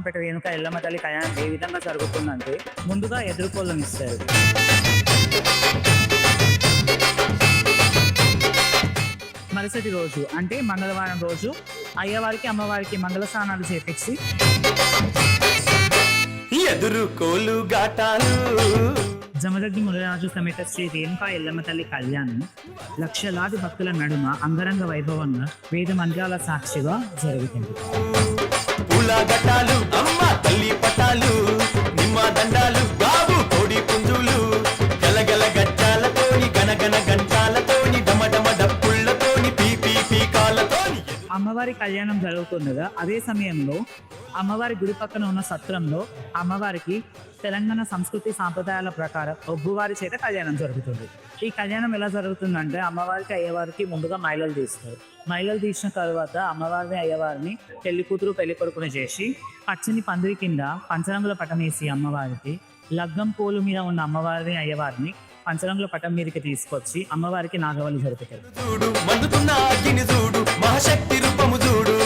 బలకంపేట రేణుక ఎల్లమ్మ తల్లి కళ్యాణం ఏ విధంగా జరుగుతుందంటే ముందుగా ఎదురుకోళ్ళని ఇస్తారు. మరుసటి రోజు అంటే మంగళవారం రోజు అయ్యవారికి అమ్మవారికి మంగళ స్నానాలు చేపించి ఎదురు కోలు గాటాలు జమదగ్ని మురరాజు సమేత శ్రీ రేణుకా ఎల్లమ్మ తల్లి కళ్యాణం లక్షలాది భక్తుల నడుమ అంగరంగ వైభవంగా వేద మంత్రాల సాక్షిగా జరుగుతుంది. పూల గట్టాలు అమ్మ తల్లి పటాలు నిమ్మ దండాలు బాబు కోడి పుంజులు గలగల గజ్జాలతోని గనగన గంటాలతోని డమడమ డప్పుళ్లతోని పీకాలతోని అమ్మవారి కళ్యాణం జరుగుతుండగా అదే సమయంలో అమ్మవారి గుడి పక్కన ఉన్న సత్రంలో అమ్మవారికి తెలంగాణ సంస్కృతి సాంప్రదాయాల ప్రకారం ఒగ్గువారి చేత కళ్యాణం జరుగుతుంది. ఈ కళ్యాణం ఎలా జరుగుతుందంటే అమ్మవారికి అయ్యవారికి ముందుగా మైలలు తీస్తారు. మైలలు తీసిన తర్వాత అమ్మవారిని అయ్యవారిని పెళ్లి కూతురు పెళ్లి కొడుకుని చేసి పచ్చని పందిరి కింద పంచరంగుల పటం వేసి అమ్మవారికి లగ్గం పూలు మీద ఉన్న అమ్మవారిని అయ్యవారిని పంచరంగుల పటం మీదకి తీసుకొచ్చి అమ్మవారికి నాగవల్లి జరుపుతారు. చూడు మండుతున్న అగ్ని చూడు మహాశక్తి రూపము చూడు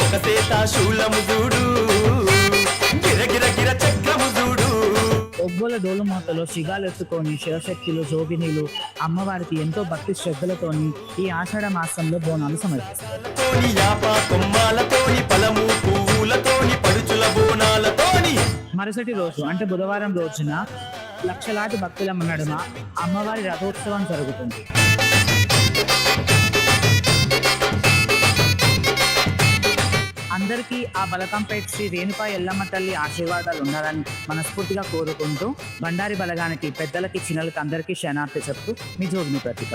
ఒక శూలము చూడు గిరగిర గిర చక్రము చూడు. ఒగ్గోల డోలు మూతలో శిగాలు ఎత్తుకొని శివశక్తులు జోబినీలు అమ్మవారికి ఎంతో భక్తి శ్రద్ధలతోని ఈ ఆషాఢ మాసంలో బోనాలు సమర్పిస్తారు. మరుసటి రోజు అంటే బుధవారం రోజున లక్షలాది భక్తుల నడుమ అమ్మవారి రథోత్సవం జరుగుతుంది. అందరికీ ఆ బలకంపేట శ్రీ రేణుకా ఎల్లమ్మ తల్లి ఆశీర్వాదాలు ఉండాలని మనస్ఫూర్తిగా కోరుకుంటూ బండారి బలగానికి పెద్దలకి చిన్నలకి అందరికీ శరణార్థి చెప్తూ మీ జోగిని ప్రతిక.